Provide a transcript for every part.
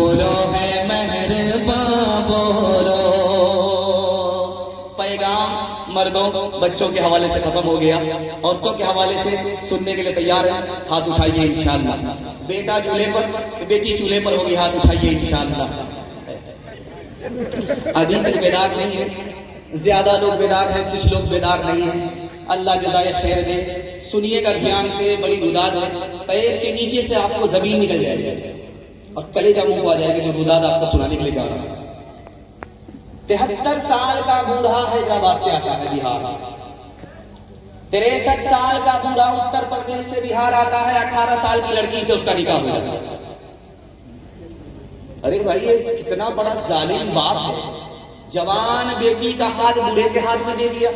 बोलो है मेहरबान बोलो। पैगाम मर्दों बच्चों के हवाले से खत्म हो गया, औरतों के हवाले से सुनने के लिए तैयार है? हाथ उठाइए इंशाअल्लाह। बेटा चूल्हे पर, बेटी चूल्हे पर होगी, हाथ उठाइए इंशाअल्लाह। अभी तक बेदार नहीं है, ज्यादा लोग बेदार हैं, कुछ लोग बेदार नहीं है। अल्लाह जज़ाए खैर दे। सुनिएगा ध्यान से, बड़ी रुदाद है। पैर के नीचे से आपको जमीन निकल जाएगी और कलेजा मुंह को आ जाएगा, जो रुदाद आपको सुनाने के लिए जा रहा है। 73 साल का बूढ़ा हैदराबाद से आता है बिहार। 63 साल का बूढ़ा उत्तर प्रदेश से बिहार आता है। 18 साल की लड़की से उसका निकाह हो जाता है। अरे भाई, ये कितना बड़ा जालिम बाप है। जवान बेटी का हाथ बूढ़े के हाथ में दे दिया।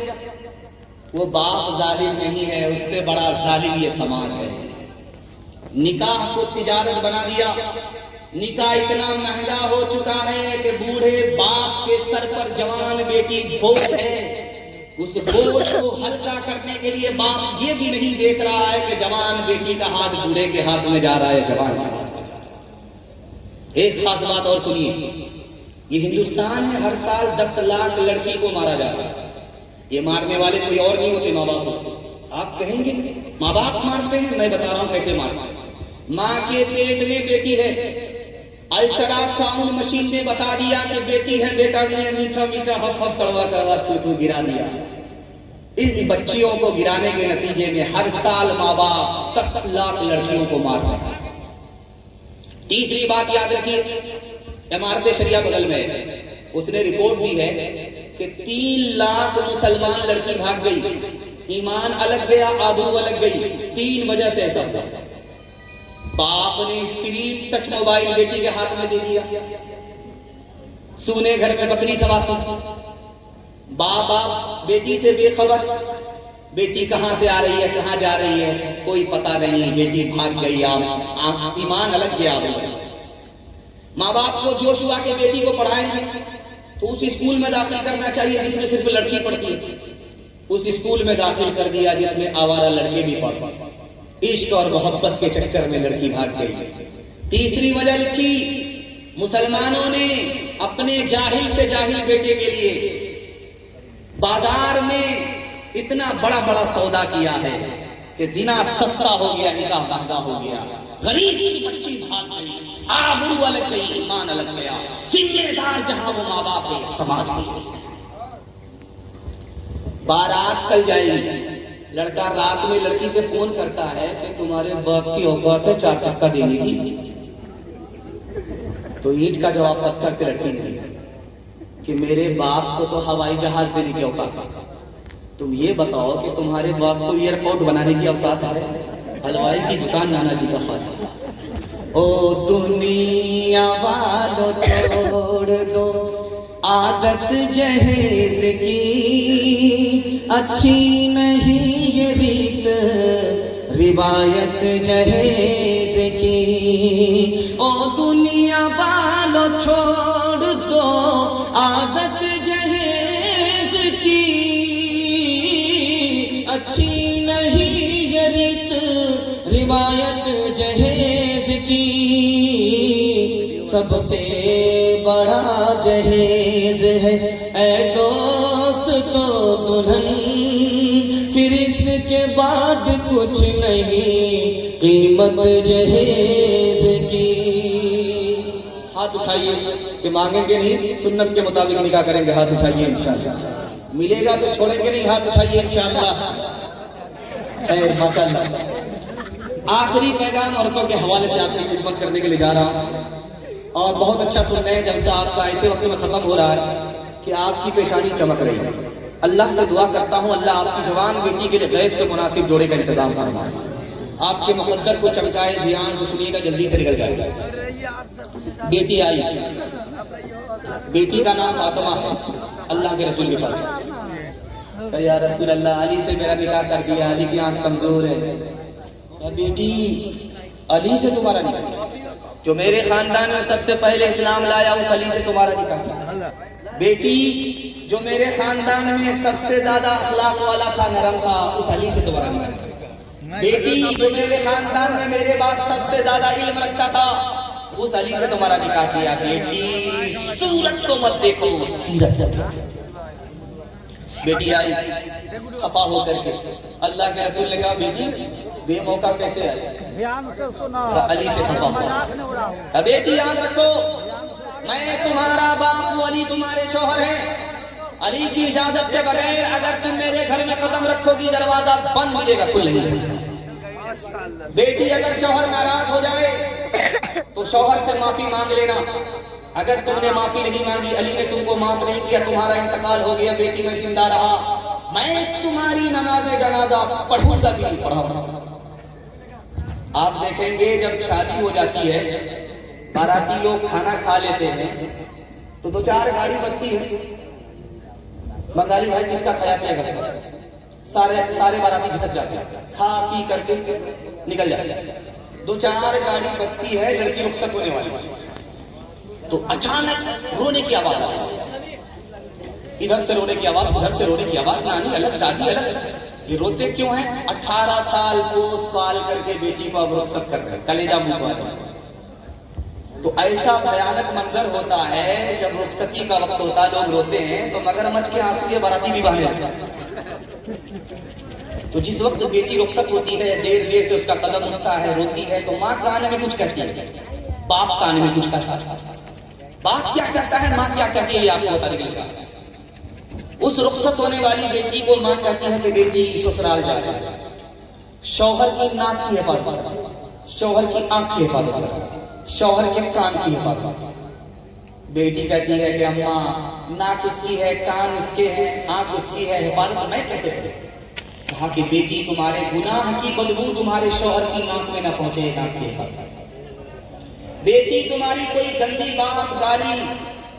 वो बाप जालिम नहीं है, उससे बड़ा जालिम ये समाज है। निकाह को तिजारत बना दिया। निकाह इतना महंगा हो चुका है कि बूढ़े बाप के सर पर जवान बेटी बोझ है। उस बोझ को हल्का करने के लिए बाप ये भी नहीं देख रहा है कि जवान बेटी का हाथ बूढ़े के हाथ में जा रहा है, जवान के हाथ में जा रहा है। एक खास बात और सुनिए, ये हिंदुस्तान में हर साल 10 लाख लड़की को मारा जा रहा है। ये मारने वाले कोई और नहीं होते, माँ बाप होते। आप कहेंगे माँ बाप मारते हैं, मैं बता रहा हूं कैसे मारते हैं। माँ के पेट में बेटी है, अल्ट्रासाउंड मशीन ने बता दिया कि बेटी है, बेटा नहीं है, मीठा मीठा हफ हफ कड़वा कड़वा तू गिरा दिया। इन बच्चियों को गिराने के नतीजे में हर साल माँ बाप 10 लाख लड़कियों को मार रहे हैं। तीसरी बात याद रखिए, इमारत शरिया बगल में उसने रिपोर्ट दी है कि 3 लाख मुसलमान लड़की भाग गई। ईमान अलग गया, आबरू अलग गई। 3 वजह से ऐसा हुआ। बाप ने स्क्रीन टच मोबाइल बेटी के हाथ में दे दिया। सूने घर में बकरी सवासी। बाप बेटी से बेखबर। बेटी कहां से आ रही है, कहां जा रही है, कोई पता नहीं। बेटी भाग गई, आप ईमान अलग गया। माँ बाप को जोश हुआ कि बेटी को पढ़ाएंगे तो उस स्कूल में दाखिल करना चाहिए जिसमें सिर्फ लड़की पढ़ती है। उस स्कूल में दाखिल कर दिया जिसमें आवारा लड़के भी पढ़ते। इश्क और मोहब्बत के चक्कर में लड़की भाग गई। तीसरी वजह लिखी, मुसलमानों ने अपने जाहिल से जाहिल बेटे के लिए बाजार में इतना बड़ा बड़ा सौदा किया है कि जिना सस्ता हो गया, निकाह महंगा हो गया। गरीब की बच्ची भाग गई, आबरू अलग गई, ईमान अलग गया। जिम्मेदार जहां वो माँ बाप है, समाज है। बारात कल जाएगी। लड़का रात में लड़की से फोन करता है कि तुम्हारे बाप की औकात है 4 चक्का देने की। तो ईंट का जवाब पत्थर से लड़की ने कि मेरे बाप को तो हवाई जहाज देने की औकात है। तुम ये बताओ कि तुम्हारे बाप को एयरपोर्ट बनाने की औकात है? हलवाई की दुकान नाना जी का हाल है। ओ दुनिया वालों छोड़ दो आदत जहेज की, अच्छी नहीं ये रीत रिवायत जहेज की। ओ दुनिया वालों छोड़ दो आदत जहेज की, अच्छी नहीं ये रीत रिवायत जहेज की। सबसे बड़ा जहेज है ऐ दोस्तों दुल्हन, फिर इसके बाद कुछ नहीं कीमत जहेज की। हाथ उठाइए कि मांगेंगे नहीं, सुन्नत के मुताबिक निकाह करेंगे। हाथ उठाइए इंशाअल्लाह। मिलेगा तो छोड़ेंगे नहीं, हाथ उठाइए इंशाअल्लाह। माशाअल्लाह। आखिरी पैगाम औरतों के हवाले से आपकी खिदमत करने के लिए जा रहा हूं। और बहुत अच्छा सुन रहे हैं, जलसा आपका ऐसे वक्त में खत्म हो रहा है कि आपकी पेशानी चमक रही है। अल्लाह से दुआ करता हूं अल्लाह आपकी जवान बेटी के लिए गैब से मुनासिब जोड़े का इंतजाम फरमाए, आपके मुकद्दर को चमकाए। ध्यान से सुनिएगा, जल्दी से निकल जाएगा। बेटी आई, बेटी का नाम फातिमा है। अल्लाह के रसूल के पास या रसूल अल्लाह, अली से मेरा निकाह कर दिया, अली की आंख कमजोर है। बेटी अली से तुम्हारा निकाह, जो मेरे खानदान में सबसे पहले इस्लाम लाया उस अली से तुम्हारा निकाह किया। बेटी जो मेरे खानदान में सबसे ज्यादा अखलाक वाला था, नरम था, उस अली से तुम्हारा निकाह। बेटी जो मेरे खानदान में मेरे बाद सबसे ज्यादा इल्म रखता था, उस अली से तुम्हारा निकाह किया। बेटी सूरत को मत देखो, सीरत देखो। बेटी आई खफा होकर के, अल्लाह के रसूल ने कहा बेटी बेमौका कैसे आई? ध्यान से सुना, अली से खफा हुआ। बेटी याद रखो, मैं तुम्हारा बाप हूं, अली तुम्हारे शौहर हैं। अली की इजाजत के बगैर अगर तुम मेरे घर में कदम रखोगी दरवाजा बंद मिलेगा, खुल नहीं सकता। बेटी अगर शौहर नाराज हो जाए तो शौहर से माफी मांग लेना। अगर तुमने माफी नहीं मांगी, अली ने तुमको माफ नहीं किया, तुम्हारा इंतकाल हो गया, बेटी में जिंदा रहा, मैं तुम्हारी नमाज जनाजा पढ़ूंगा भी नहीं पढ़ाऊंगा। आप देखेंगे जब शादी हो जाती है, बाराती लोग खाना खा लेते हैं तो दो चार गाड़ी बजती है। बंगाली भाई किसका खाया पिया घसता, सारे बाराती घिसक जाते हैं, खा पी करके निकल जाते हैं। दो चार गाड़ी बजती है, लड़की रुखसत होने वाली, तो अचानक रोने की आवाज आती है। इधर से रोने की आवाज, उधर से रोने की आवाज, नानी अलग दादी अलग। ये रोते क्यों हैं? 18 साल पोस पाल करके बेटी को अब रुखसत कर रहे, कलेजा मुंह पर। तो ऐसा भयानक मंजर होता है जब रुखसती का वक्त होता, लोग रोते हैं तो मगरमच्छ के आंसू ये बाराती भी बहाने लगता है। तो जिस वक्त बेटी रुखसत होती है, देर देर से उसका कदम उठता है, रोती है, तो माँ कान में कुछ कहती है, बाप कान में कुछ कहता है। बाप क्या कहता है, माँ क्या कहती है, ये आपको पता लगेगा। उस रुखसत होने वाली बेटी को माँ कहती है कि बेटी ससुराल जा रही है। शौहर की नाक की हिफाजत, शौहर की आंख की हिफाजत, शौहर के कान की हिफाजत। बेटी कहती है कि अम्मा नाक उसकी है, कान उसके हैं, आंख उसकी है, हिफाजत मैं कैसे करूं? कहा कि बेटी तुम्हारे गुनाह की बदबू तुम्हारे शौहर की नाक में ना पहुंचे, नाक की हिफाजत। बेटी तुम्हारी कोई गंदी बात, गाली,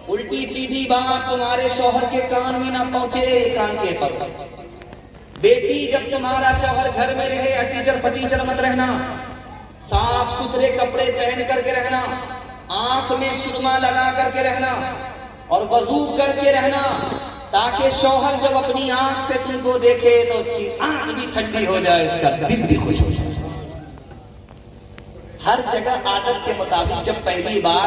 उल्टी सीधी बात तुम्हारे शौहर के कान में ना पहुंचे, कान के हिफाजत। बेटी जब तुम्हारा शौहर घर में रहे, अटीचर फटीचर मत रहना, साफ सुथरे कपड़े पहन करके रहना, आंख में सुरमा लगा करके रहना और वजू करके रहना, ताकि शौहर जब अपनी आंख से तुमको देखे तो उसकी आंख भी ठंडी हो जाए, इसका दिल भी खुश हो जाए। हर जगह आदत के मुताबिक जब पहली बार